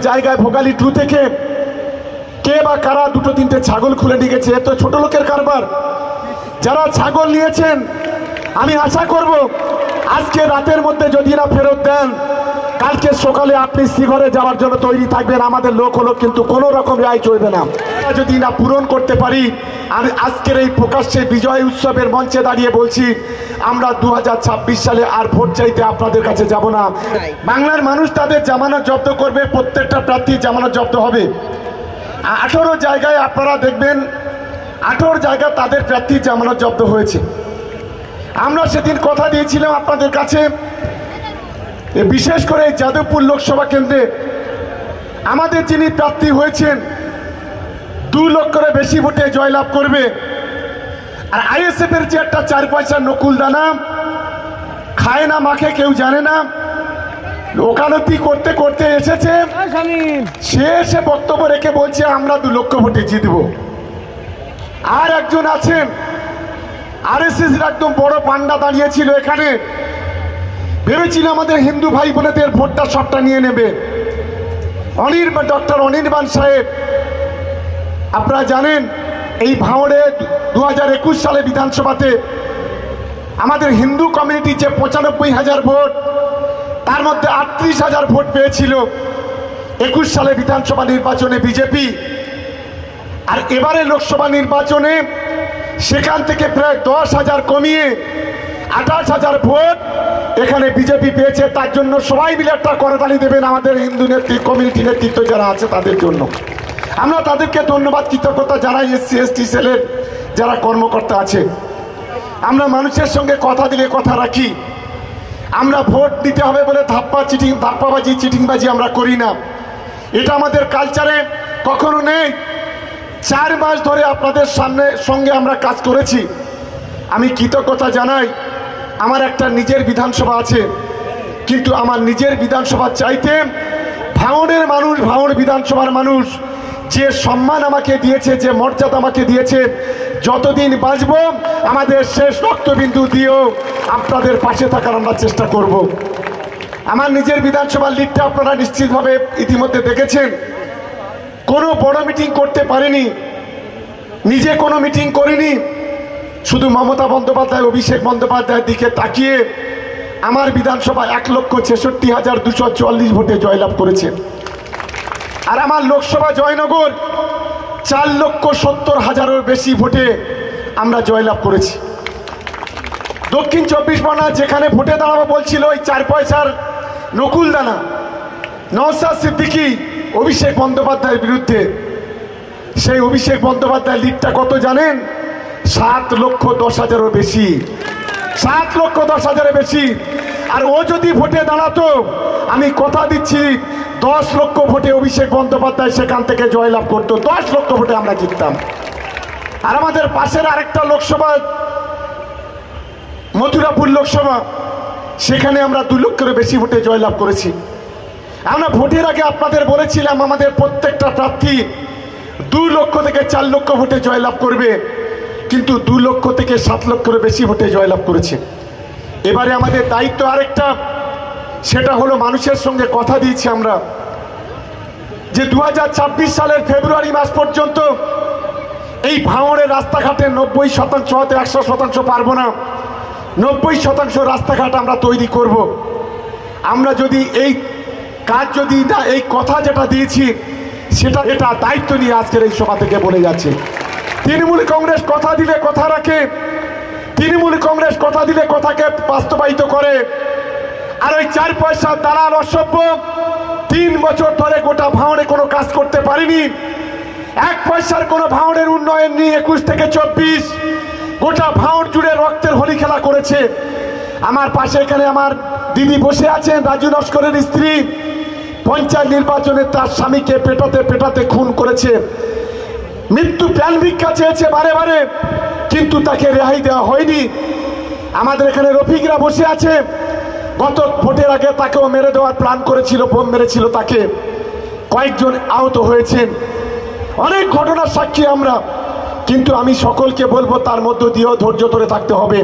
জায়গায় ভোগালী 2 থেকে কে বা কারা দুটো তিনটে ছাগল খুলে নিয়ে গেছে। এত ছোট লোকের কারবার। যারা ছাগল নিয়েছেন আমি আশা করব আজকে রাতের মধ্যে যদি না ফেরত দেন, কালকে সকালে আপনি শ্রীঘরে যাওয়ার জন্য তৈরি থাকবেন। আমাদের লোক হলো, কিন্তু কোনো রকম রায় চলবে না। যদি না পূরণ করতে পারি, আমি আজকের এই প্রকাশ্যে বিজয় উৎসবের মঞ্চে দাঁড়িয়ে বলছি, আমরা 2026 সালে আর ভোট চাইতে আপনাদের কাছে যাব না। বাংলার মানুষ তাদের জামানত জব্দ করবে, প্রত্যেকটা প্রার্থীর জামানত জব্দ হবে। 18 জায়গায় আপনারা দেখবেন 18 জায়গায় তাদের প্রার্থীর জামানত জব্দ হয়েছে। আমরা সেদিন কথা দিয়েছিলাম আপনাদের কাছে, বিশেষ করে যাদবপুর লোকসভা কেন্দ্রে আমাদের যিনি প্রার্থী হয়েছেন 2 লক্ষের বেশি ভোটে জয়লাভ করবে। আর আইএসএফ এর যে একটা 4 পয়সার নকুল দানা খায় না মাখে কেউ জানে না, ওকালতি করতে করতে এসেছে, সে এসে বক্তব্য রেখে বলছে আমরা 2 লক্ষ ভোটে জিতব। আর একজন আছেন আরএসএস এর একদম বড় পান্ডা দাঁড়িয়েছিল এখানে, ভেবেছিল আমাদের হিন্দু ভাই বোনেদের ভোটটা সবটা নিয়ে নেবে। ডক্টর অনির্বাণ সাহেব, আপনারা জানেন এই ভাঙড়ে 2021 সালে বিধানসভাতে আমাদের হিন্দু কমিউনিটি যে 95,000 ভোট, তার মধ্যে 38,000 ভোট পেয়েছিল 21 সালে বিধানসভা নির্বাচনে বিজেপি। আর এবারে লোকসভা নির্বাচনে সেখান থেকে প্রায় 10,000 কমিয়ে 28,000 ভোট এখানে বিজেপি পেয়েছে। তার জন্য সবাই মিলে একটা করতালি দেবেন আমাদের হিন্দু নেতৃত্ব, কমিউনিটি নেতৃত্ব যারা আছে তাদের জন্য। আমরা তাদেরকে ধন্যবাদ কৃতজ্ঞতা জানাই। এসসি এসটি সেলের যারা কর্মকর্তা আছে, আমরা মানুষের সঙ্গে কথা দিলে কথা রাখি। আমরা ভোট দিতে হবে বলে ধাপ্পাবাজি চিটিংবাজি আমরা করি না, এটা আমাদের কালচারে কখনো নেই। 4 মাস ধরে আপনাদের সঙ্গে আমরা কাজ করেছি, আমি কৃতজ্ঞতা জানাই। আমার একটা নিজের বিধানসভা আছে, কিন্তু আমার নিজের বিধানসভা চাইতে ভাঙড়ের মানুষ, ভাঙড় বিধানসভার মানুষ যে সম্মান আমাকে দিয়েছে, যে মর্যাদা আমাকে দিয়েছে, যতদিন বাঁচব আমাদের শেষ রক্তবিন্দু দিয়েও আপনাদের পাশে থাকার আমরা চেষ্টা করব। আমার নিজের বিধানসভার লিডটা আপনারা নিশ্চিতভাবে ইতিমধ্যে দেখেছেন। কোনো বড় মিটিং করতে পারিনি, নিজে কোনো মিটিং করিনি, শুধু মমতা বন্দ্যোপাধ্যায়, অভিষেক বন্দ্যোপাধ্যায়ের দিকে তাকিয়ে আমার বিধানসভা 1,66,244 ভোটে জয়লাভ করেছে। আর আমার লোকসভা জয়নগর 4,70,000-এর বেশি ভোটে আমরা জয়লাভ করেছি। দক্ষিণ 24 পরগনা যেখানে ভোটে দাঁড়াবো বলছিল ওই 4 পয়সার নকুল দানা, নওশাদ সিদ্দিকী অভিষেক বন্দ্যোপাধ্যায়ের বিরুদ্ধে, সেই অভিষেক বন্দ্যোপাধ্যায়ের লিডটা কত জানেন? 7,10,000-এর বেশি, 7,10,000-এর বেশি। আর ও যদি ভোটে দাঁড়াতো, আমি কথা দিচ্ছি 10 লক্ষ ভোটে অভিষেক বন্দ্যোপাধ্যায় সেখান থেকে জয়লাভ করতো। 10 লক্ষ ভোটে আমরা জিততাম। আর আমাদের পাশের আরেকটা লোকসভা মথুরাপুর লোকসভা, সেখানে আমরা 2 লক্ষের বেশি ভোটে জয়লাভ করেছি। আমরা ভোটের আগে আপনাদের বলেছিলাম আমাদের প্রত্যেকটা প্রার্থী 2 লক্ষ থেকে 4 লক্ষ ভোটে জয়লাভ করবে, কিন্তু 2 লক্ষ থেকে 7 লক্ষের বেশি ভোটে জয়লাভ করেছে। এবারে আমাদের দায়িত্ব আরেকটা, সেটা হলো মানুষের সঙ্গে কথা দিয়েছি আমরা যে 2026 সালের ফেব্রুয়ারি মাস পর্যন্ত এই ভাঙড়ের রাস্তাঘাটে 90% হতে 100% পারবো না, 90% রাস্তাঘাট আমরা তৈরি করব। আমরা যদি এই কাজ যদি না, এই কথা যেটা দিয়েছি সেটা এটা দায়িত্ব নিয়ে আজকের এই সভা থেকে বলে যাচ্ছে। তৃণমূল কংগ্রেস কথা দিলে কথা রাখে, তৃণমূল কংগ্রেস কথা দিলে কথাকে বাস্তবায়িত করে। আর ওই 4 পয়সা দালাল অসভ্য 3 বছর ধরে গোটা ভাঙড়ে কোনো কাজ করতে পারিনি, 1 পয়সার কোনো ভাঙড়ের উন্নয়ন নিয়ে 21 থেকে 24 গোটা ভাঙড় জুড়ে রক্তের হোলি খেলা করেছে। আমার পাশে এখানে আমার দিদি বসে আছেন, রাজু নস্করের স্ত্রী, পঞ্চায়েত নির্বাচনে তার স্বামীকে পেটাতে পেটাতে খুন করেছে, মৃত্যু প্রাণ ভিক্ষা চেয়েছে বারে বারে, কিন্তু তাকে রেহাই দেওয়া হয়নি। আমাদের এখানে রফিকরা বসে আছে, গত ভোটের আগে তাকেও মেরে দেওয়ার প্ল্যান করেছিল, বোম মেরেছিল তাকে, কয়েকজন আহত হয়েছেন। অনেক ঘটনার সাক্ষী আমরা, কিন্তু আমি সকলকে বলবো তার মধ্য দিয়েও ধৈর্য ধরে থাকতে হবে।